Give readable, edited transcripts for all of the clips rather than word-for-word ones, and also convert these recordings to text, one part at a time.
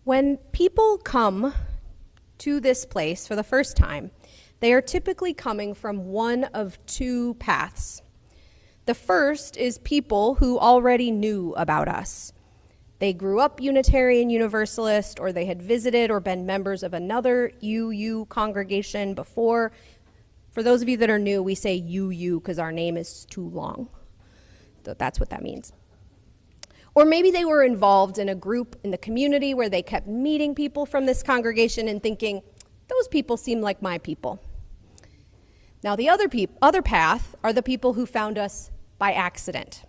When people come to this place for the first time, they are typically coming from one of two paths. The first is people who already knew about us. They grew up Unitarian Universalist, or they had visited or been members of another UU congregation before. For those of you that are new, we say UU because our name is too long. So that's what that means. Or maybe they were involved in a group in the community where they kept meeting people from this congregation and thinking, those people seem like my people. Now the other path are the people who found us by accident,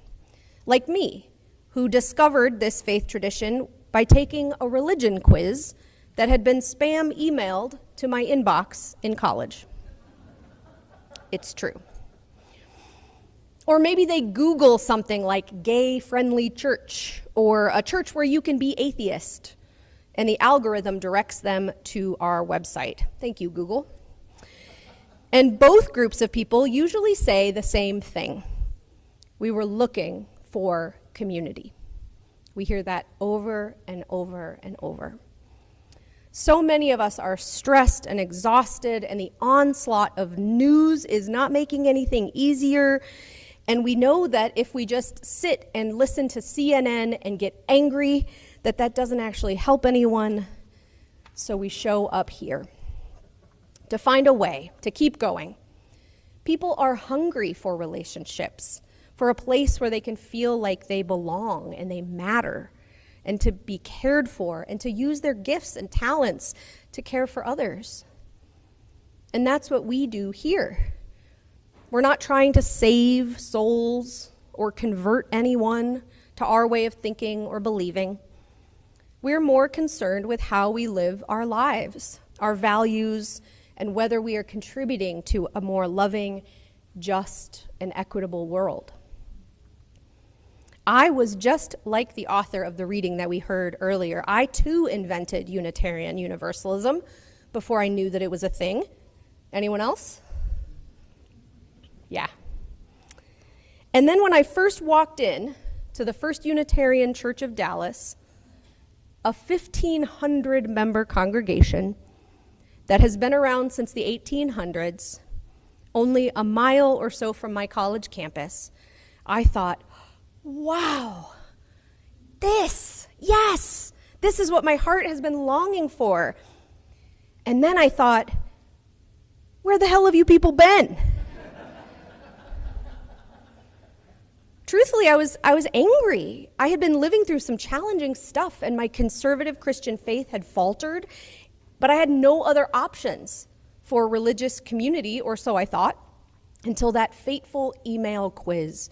like me, who discovered this faith tradition by taking a religion quiz that had been spam emailed to my inbox in college. It's true. Or maybe they Google something like gay-friendly church, or a church where you can be atheist, and the algorithm directs them to our website. Thank you, Google. And both groups of people usually say the same thing. We were looking for community. We hear that over and over and over. So many of us are stressed and exhausted, and the onslaught of news is not making anything easier. And we know that if we just sit and listen to CNN and get angry, that doesn't actually help anyone. So we show up here to find a way to keep going. People are hungry for relationships, for a place where they can feel like they belong and they matter, and to be cared for, and to use their gifts and talents to care for others. And that's what we do here. We're not trying to save souls or convert anyone to our way of thinking or believing. We're more concerned with how we live our lives, our values, and whether we are contributing to a more loving, just, and equitable world. I was just like the author of the reading that we heard earlier. I too invented Unitarian Universalism before I knew that it was a thing. Anyone else? Yeah. And then when I first walked in to the First Unitarian Church of Dallas, a 1,500 member congregation that has been around since the 1800s, only a mile or so from my college campus, I thought, wow, this is what my heart has been longing for. And then I thought, where the hell have you people been? Truthfully, I was angry. I had been living through some challenging stuff, and my conservative Christian faith had faltered, but I had no other options for religious community, or so I thought, until that fateful email quiz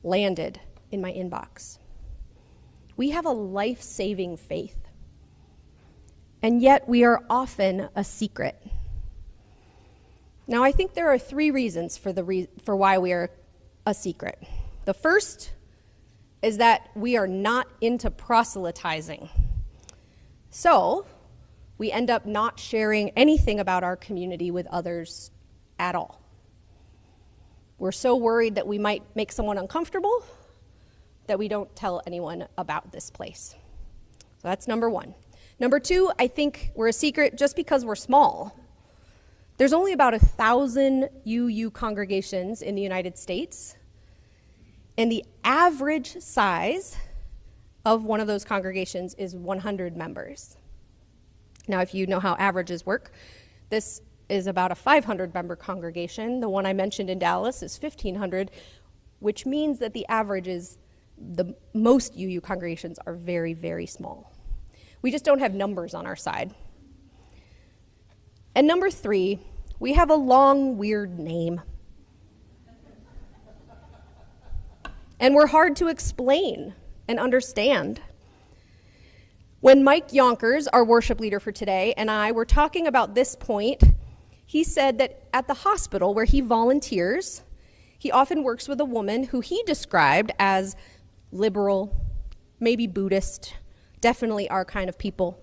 landed in my inbox. We have a life-saving faith, and yet we are often a secret. Now, I think there are three reasons for why we are a secret. The first is that we are not into proselytizing. So we end up not sharing anything about our community with others at all. We're so worried that we might make someone uncomfortable that we don't tell anyone about this place. So that's number one. Number two, I think we're a secret just because we're small. There's only about 1,000 UU congregations in the United States. And the average size of one of those congregations is 100 members. Now, if you know how averages work, this is about a 500-member congregation. The one I mentioned in Dallas is 1,500, which means that the average is most UU congregations are very, very small. We just don't have numbers on our side. And number three, we have a long, weird name. And we're hard to explain and understand. When Mike Yonkers, our worship leader for today, and I were talking about this point, he said that at the hospital where he volunteers, he often works with a woman who he described as liberal, maybe Buddhist, definitely our kind of people.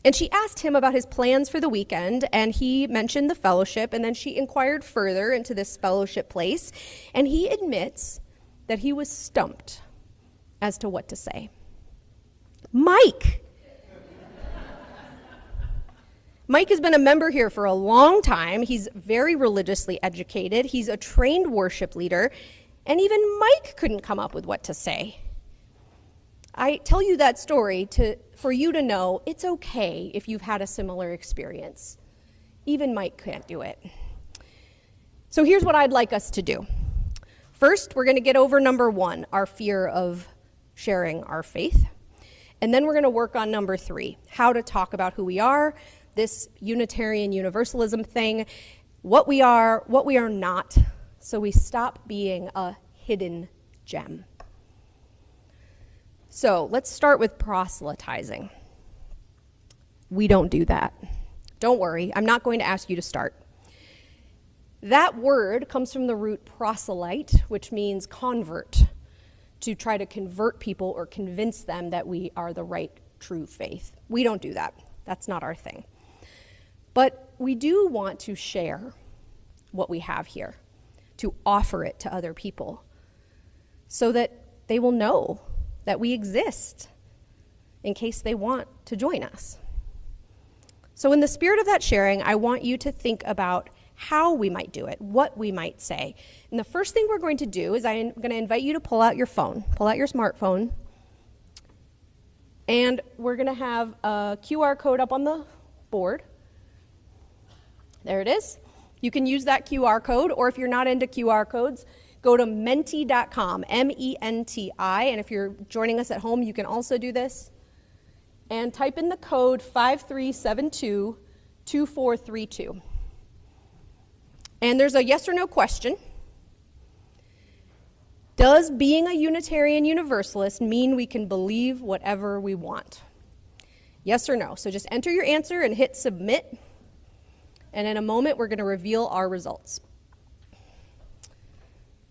And she asked him about his plans for the weekend, and he mentioned the fellowship, and then she inquired further into this fellowship place, and he admits that he was stumped as to what to say. Mike, Mike has been a member here for a long time. He's very religiously educated. He's a trained worship leader, and even Mike couldn't come up with what to say. I tell you that story for you to know it's okay if you've had a similar experience. Even Mike can't do it. So here's what I'd like us to do. First, we're going to get over number 1, our fear of sharing our faith. And then we're going to work on number 3, how to talk about who we are, this Unitarian Universalism thing, what we are not, so we stop being a hidden gem. So let's start with proselytizing. We don't do that. Don't worry, I'm not going to ask you to start. That word comes from the root proselyte, which means convert, to try to convert people or convince them that we are the right, true faith. We don't do that. That's not our thing. But we do want to share what we have here, to offer it to other people, so that they will know that we exist in case they want to join us. So in the spirit of that sharing, I want you to think about how we might do it, what we might say. And the first thing we're going to do is I'm going to invite you to pull out your phone, pull out your smartphone, and we're going to have a QR code up on the board. There it is. You can use that QR code, or if you're not into QR codes, go to menti.com, M-E-N-T-I, and if you're joining us at home, you can also do this, and type in the code 5372-2432. And there's a yes or no question. Does being a Unitarian Universalist mean we can believe whatever we want? Yes or no? So just enter your answer and hit submit. And in a moment, we're going to reveal our results.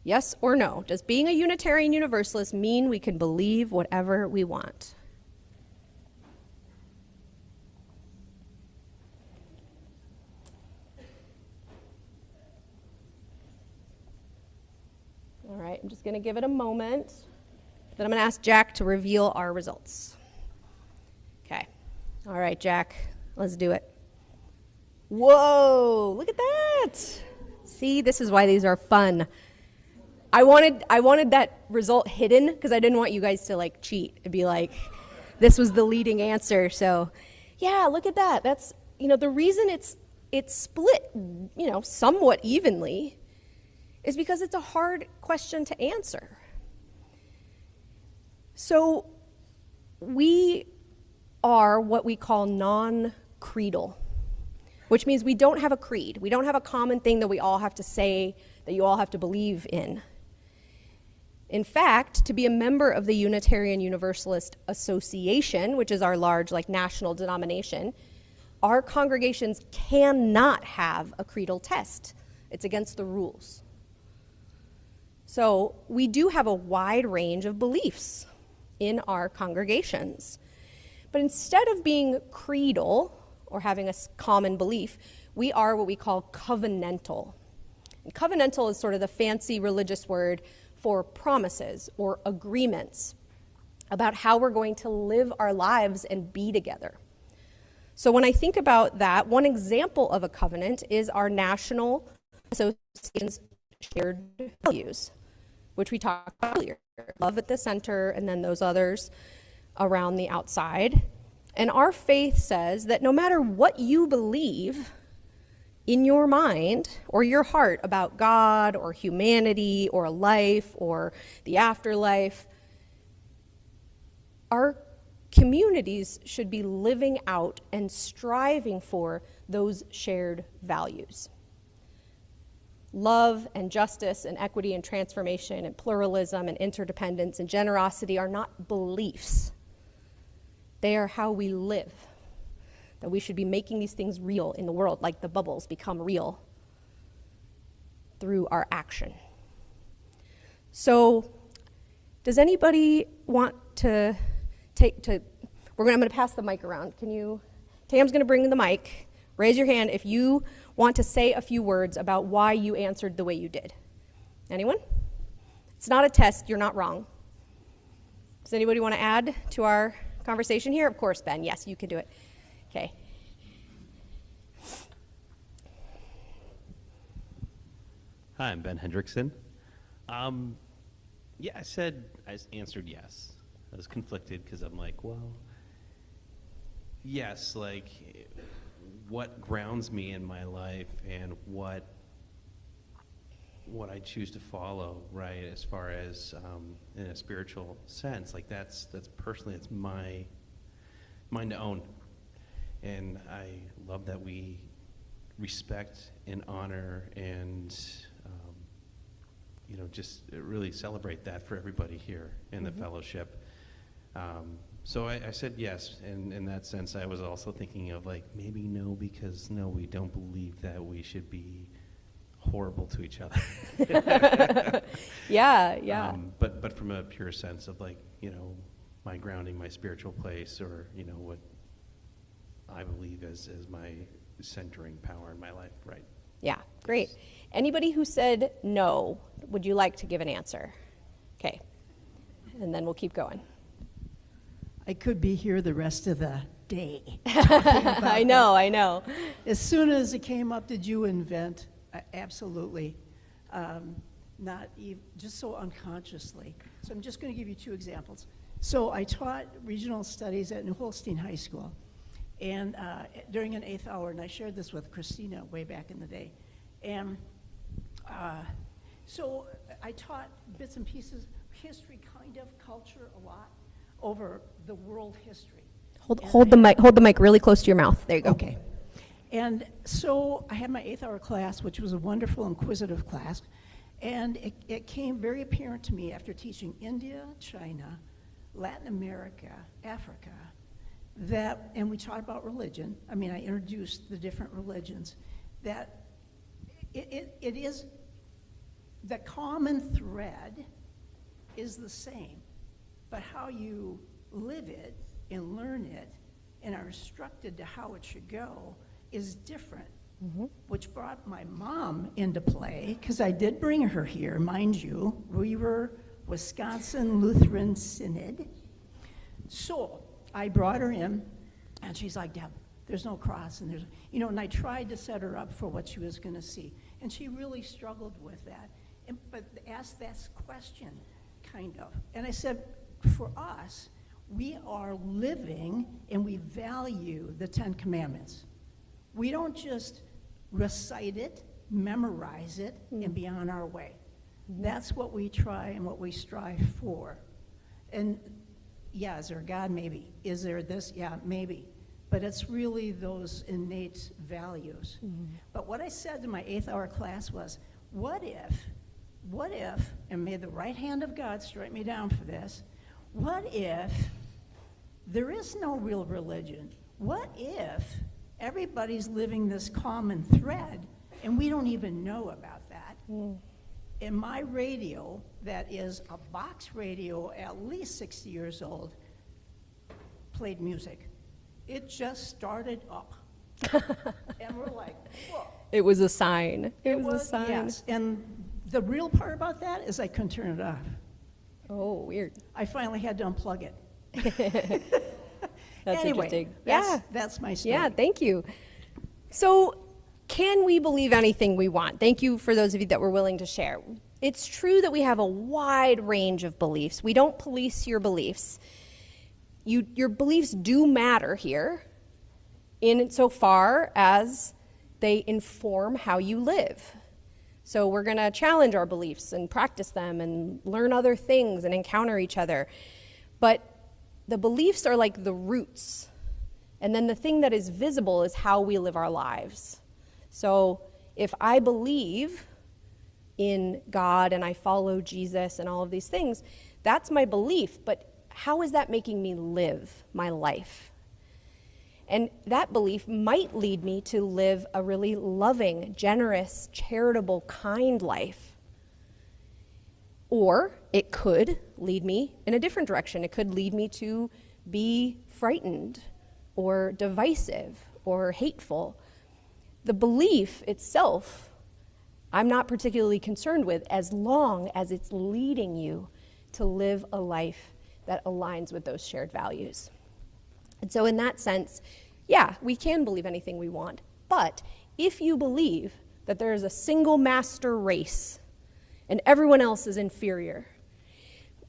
Yes or no? Does being a Unitarian Universalist mean we can believe whatever we want? All right, I'm just going to give it a moment. Then I'm going to ask Jack to reveal our results. Okay. All right, Jack, let's do it. Whoa, look at that. See, this is why these are fun. I wanted that result hidden because I didn't want you guys to like cheat and be like, this was the leading answer. So yeah, look at that. That's, the reason it's split, somewhat evenly is because it's a hard question to answer. So we are what we call non-creedal, which means we don't have a creed. We don't have a common thing that we all have to say, that you all have to believe in. In fact, to be a member of the Unitarian Universalist Association, which is our large national denomination, our congregations cannot have a creedal test. It's against the rules. So we do have a wide range of beliefs in our congregations. But instead of being creedal or having a common belief, we are what we call covenantal. And covenantal is sort of the fancy religious word for promises or agreements about how we're going to live our lives and be together. So when I think about that, one example of a covenant is our national association's shared values, which we talked about earlier. Love at the center, and then those others around the outside. And our faith says that no matter what you believe in your mind or your heart about God or humanity or life or the afterlife, our communities should be living out and striving for those shared values. Love and justice and equity and transformation and pluralism and interdependence and generosity are not beliefs. They are how we live. That we should be making these things real in the world, like the bubbles become real through our action. So, does anybody want to I'm going to pass the mic around. Tam's going to bring the mic. Raise your hand if you want to say a few words about why you answered the way you did. Anyone? It's not a test. You're not wrong. Does anybody want to add to our conversation here? Of course, Ben. Yes, you can do it. Okay. Hi, I'm Ben Hendrickson. Yeah, I answered yes. I was conflicted because I'm like, well, yes, like what grounds me in my life and what I choose to follow, right? As far as in a spiritual sense, like that's personally, it's mine to own, and I love that we respect and honor and just really celebrate that for everybody here in the fellowship. So I said yes, and in that sense, I was also thinking of like maybe no, because no, we don't believe that we should be horrible to each other. Yeah. But from a pure sense of like, my grounding, my spiritual place, or what I believe as my centering power in my life, right? Yeah, great. Anybody who said no, would you like to give an answer? Okay, and then we'll keep going. I could be here the rest of the day. I know. As soon as it came up, did you invent? Absolutely. Not even, just so unconsciously. So I'm just going to give you two examples. So I taught regional studies at New Holstein High School, and during an 8th hour, and I shared this with Christina way back in the day. And so I taught bits and pieces, history, kind of, culture, a lot, over the world history. Hold the mic really close to your mouth. There you go. Okay. And so I had my 8th hour class, which was a wonderful, inquisitive class, and it became very apparent to me after teaching India, China, Latin America, Africa, and we taught about religion. I mean, I introduced the different religions, that it is, the common thread is the same, but how you live it and learn it and are instructed to how it should go is different, which brought my mom into play, because I did bring her here, mind you. We were Wisconsin Lutheran Synod. So I brought her in, and she's like, Deb, there's no cross, and there's, and I tried to set her up for what she was going to see, and she really struggled with that, but asked that question, kind of. And I said, for us, we are living and we value the 10 Commandments. We don't just recite it, memorize it, and be on our way. That's what we try and what we strive for. And yeah, is there a God? Maybe. Is there this? Yeah, maybe. But it's really those innate values. But what I said to my 8th hour class was, what if, and may the right hand of God strike me down for this, what if there is no real religion? What if everybody's living this common thread and we don't even know about that? And my radio, that is a box radio at least 60 years old, played music. It just started up. And we're like, whoa. It was a sign. It was a sign. Yes, and the real part about that is I couldn't turn it off. Oh, weird. I finally had to unplug it. That's anyway, interesting. That's my story. Yeah, thank you. So, can we believe anything we want? Thank you for those of you that were willing to share. It's true that we have a wide range of beliefs. We don't police your beliefs. Your beliefs do matter here, insofar as they inform how you live. So we're going to challenge our beliefs and practice them and learn other things and encounter each other. But the beliefs are like the roots. And then the thing that is visible is how we live our lives. So if I believe in God and I follow Jesus and all of these things, that's my belief. But how is that making me live my life? And that belief might lead me to live a really loving, generous, charitable, kind life. Or it could lead me in a different direction. It could lead me to be frightened or divisive or hateful. The belief itself, I'm not particularly concerned with, as long as it's leading you to live a life that aligns with those shared values. And so in that sense, yeah, we can believe anything we want. But if you believe that there is a single master race and everyone else is inferior.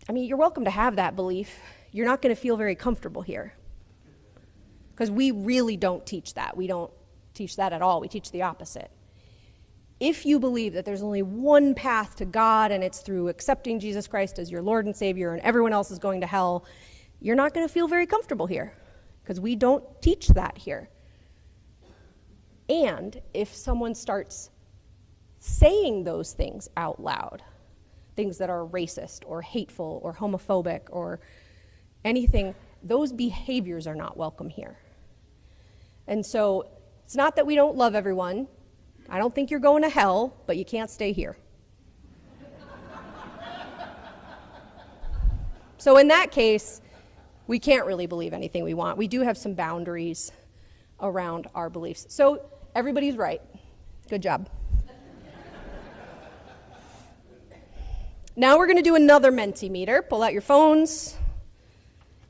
I mean, you're welcome to have that belief. You're not going to feel very comfortable here. Because we really don't teach that. We don't teach that at all. We teach the opposite. If you believe that there's only one path to God and it's through accepting Jesus Christ as your Lord and Savior and everyone else is going to hell, you're not going to feel very comfortable here because we don't teach that here. And if someone starts saying those things out loud, things that are racist or hateful or homophobic or anything, those behaviors are not welcome here. And so it's not that we don't love everyone. I don't think you're going to hell, but you can't stay here. So in that case, we can't really believe anything we want. We do have some boundaries around our beliefs. So everybody's right. Good job. Now we're going to do another Mentimeter. Pull out your phones.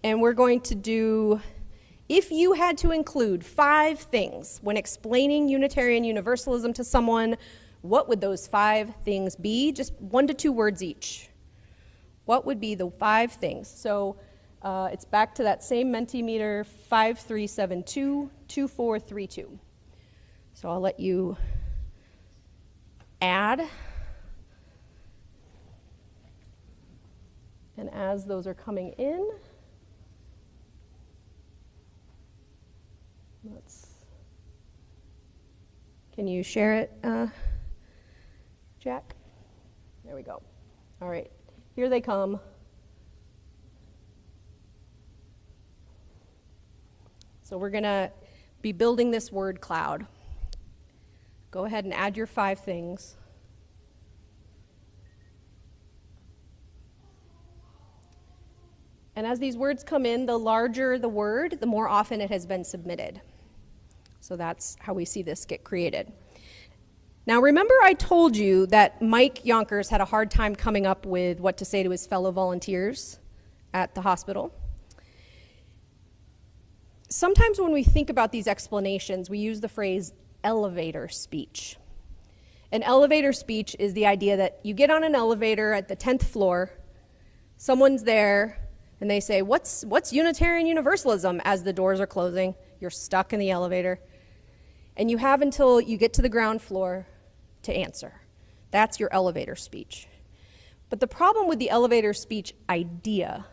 And we're going to do, if you had to include 5 things when explaining Unitarian Universalism to someone, what would those 5 things be? Just 1 to 2 words each. What would be the 5 things? So it's back to that same Mentimeter, 5372-2432. So I'll let you add. And as those are coming in, can you share it, Jack? There we go. All right, here they come. So we're going to be building this word cloud. Go ahead and add your 5 things. And as these words come in, the larger the word, the more often it has been submitted. So that's how we see this get created. Now remember I told you that Mike Yonkers had a hard time coming up with what to say to his fellow volunteers at the hospital? Sometimes when we think about these explanations, we use the phrase elevator speech. An elevator speech is the idea that you get on an elevator at the 10th floor, someone's there, and they say, what's Unitarian Universalism? As the doors are closing, you're stuck in the elevator. And you have until you get to the ground floor to answer. That's your elevator speech. But the problem with the elevator speech idea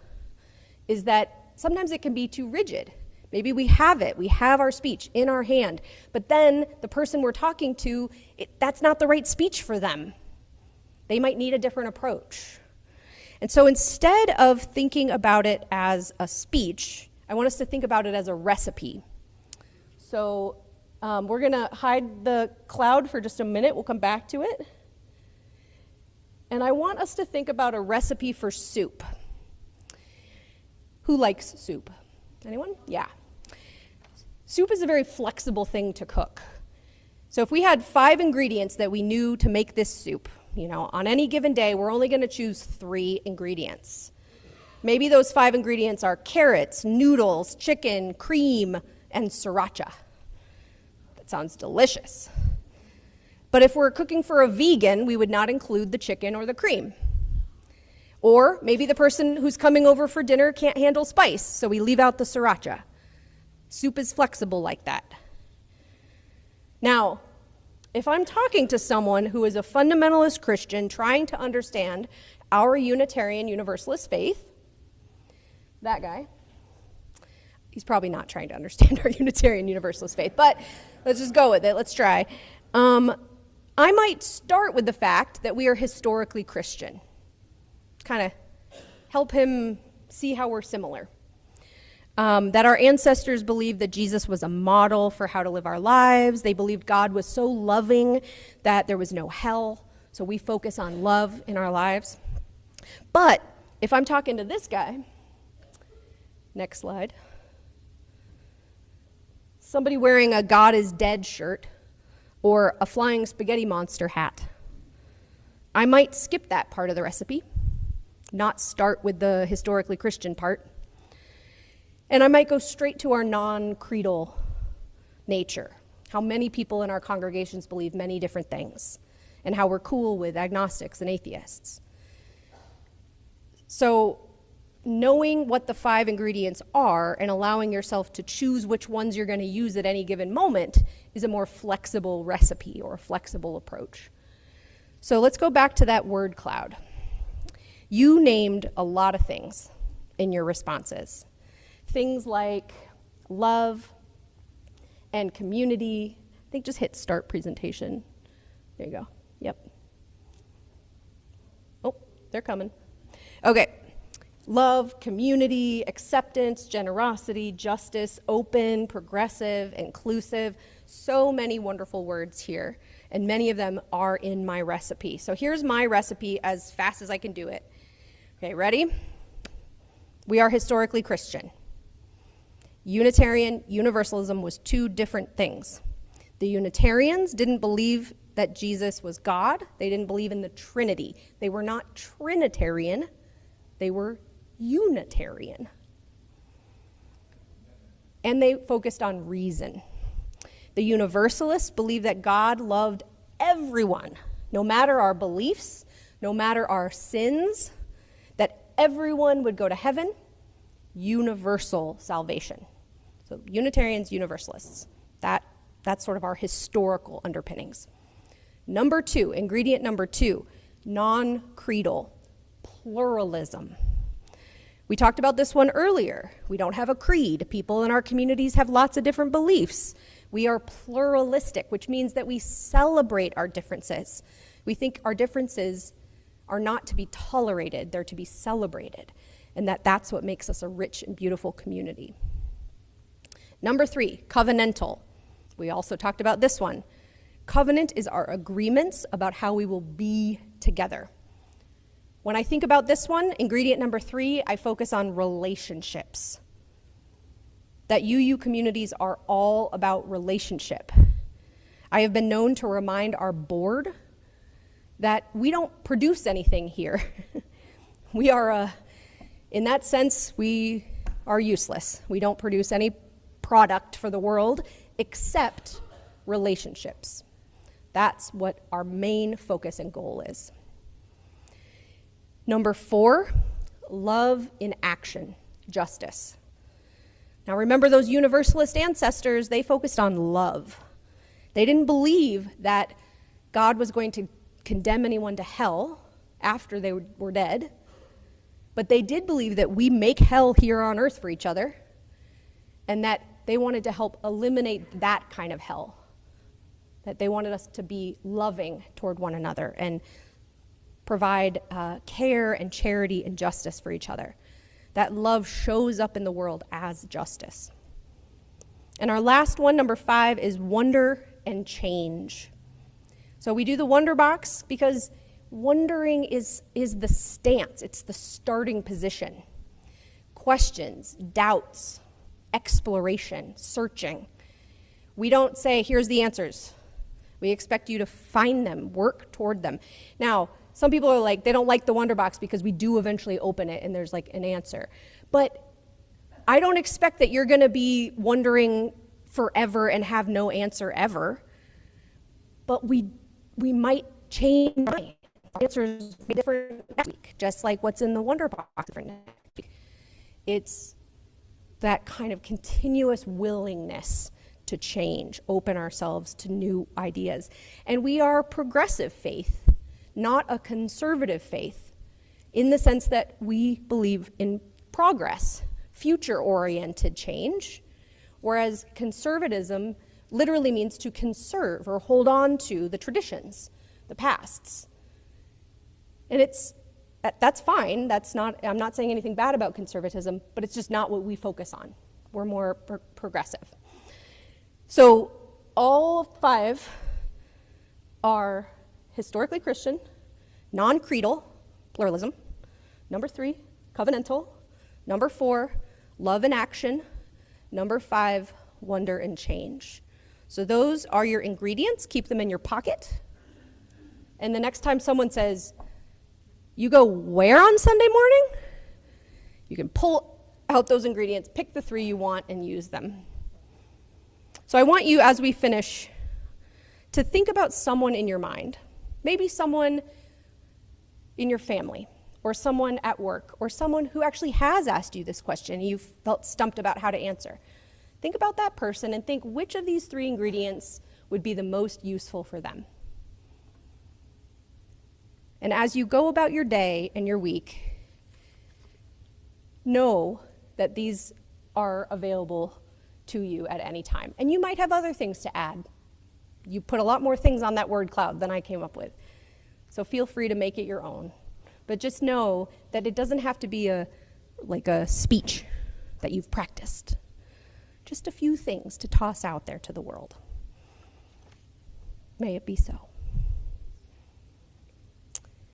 is that sometimes it can be too rigid. Maybe we have our speech in our hand, but then the person we're talking to, that's not the right speech for them. They might need a different approach. And so instead of thinking about it as a speech, I want us to think about it as a recipe. So we're going to hide the cloud for just a minute. We'll come back to it. And I want us to think about a recipe for soup. Who likes soup? Anyone? Yeah. Soup is a very flexible thing to cook. So if we had 5 ingredients that we knew to make this soup, on any given day, we're only going to choose 3 ingredients. Maybe those 5 ingredients are carrots, noodles, chicken, cream, and sriracha. That sounds delicious. But if we're cooking for a vegan, we would not include the chicken or the cream. Or maybe the person who's coming over for dinner can't handle spice, so we leave out the sriracha. Soup is flexible like that. Now, if I'm talking to someone who is a fundamentalist Christian trying to understand our Unitarian Universalist faith, that guy, he's probably not trying to understand our Unitarian Universalist faith, but let's just go with it. Let's try. I might start with the fact that we are historically Christian. Kind of help him see how we're similar. That our ancestors believed that Jesus was a model for how to live our lives. They believed God was so loving that there was no hell. So we focus on love in our lives. But if I'm talking to this guy, next slide, somebody wearing a God is dead shirt or a flying spaghetti monster hat, I might skip that part of the recipe, not start with the historically Christian part. And I might go straight to our non-creedal nature. how many people in our congregations believe many different things, and how we're cool with agnostics and atheists. So knowing what the 5 ingredients are and allowing yourself to choose which ones you're going to use at any given moment is a more flexible recipe or a flexible approach. So let's go back to that word cloud. You named a lot of things in your responses. Things like love and community. I think just hit start presentation. There you go. Yep. Oh, they're coming. Okay. Love, community, acceptance, generosity, justice, open, progressive, inclusive. So many wonderful words here, and many of them are in my recipe. So here's my recipe as fast as I can do it. Okay, ready? We are historically Christian. Unitarian, Universalism was 2 different things. The Unitarians didn't believe that Jesus was God. They didn't believe in the Trinity. They were not Trinitarian. They were Unitarian. And they focused on reason. The Universalists believed that God loved everyone, no matter our beliefs, no matter our sins, that everyone would go to heaven. Universal salvation. So Unitarians, Universalists. That's sort of our historical underpinnings. Number 2, ingredient number 2, non-creedal, pluralism. We talked about this one earlier. We don't have a creed. People in our communities have lots of different beliefs. We are pluralistic, which means that we celebrate our differences. We think our differences are not to be tolerated, they're to be celebrated. And that's what makes us a rich and beautiful community. Number 3, covenantal. We also talked about this one. Covenant is our agreements about how we will be together. When I think about this one, ingredient number 3, I focus on relationships. That UU communities are all about relationship. I have been known to remind our board that we don't produce anything here. We are in that sense, we are useless. We don't produce any product for the world except relationships. That's what our main focus and goal is. Number 4, love in action, justice. Now remember those Universalist ancestors, they focused on love. They didn't believe that God was going to condemn anyone to hell after they were dead. But they did believe that we make hell here on earth for each other, and that they wanted to help eliminate that kind of hell, that they wanted us to be loving toward one another and provide care and charity and justice for each other. That love shows up in the world as justice. And our last one, number 5, is wonder and change. So we do the wonder box because wondering is the stance, it's the starting position. Questions, doubts, exploration, searching. We don't say, here's the answers. We expect you to find them, work toward them. Now, some people are like, they don't like the wonder box because we do eventually open it and there's like an answer. But I don't expect that you're going to be wondering forever and have no answer ever. But we might change mind. Answers will be different next week, just like what's in the wonder box different next week. It's that kind of continuous willingness to change, open ourselves to new ideas. And we are a progressive faith, not a conservative faith, in the sense that we believe in progress, future-oriented change, whereas conservatism literally means to conserve or hold on to the traditions, the pasts. And that's fine. I'm not saying anything bad about conservatism, but it's just not what we focus on. We're more progressive. So all 5 are historically Christian, non-creedal, pluralism. Number 3, covenantal. Number 4, love and action. Number 5, wonder and change. So those are your ingredients. Keep them in your pocket. And the next time someone says, you go where on Sunday morning? You can pull out those ingredients, pick the 3 you want, and use them. So I want you, as we finish, to think about someone in your mind. Maybe someone in your family, or someone at work, or someone who actually has asked you this question and you've felt stumped about how to answer. Think about that person and think which of these 3 ingredients would be the most useful for them. And as you go about your day and your week, know that these are available to you at any time. And you might have other things to add. You put a lot more things on that word cloud than I came up with. So feel free to make it your own. But just know that it doesn't have to be a speech that you've practiced. Just a few things to toss out there to the world. May it be so.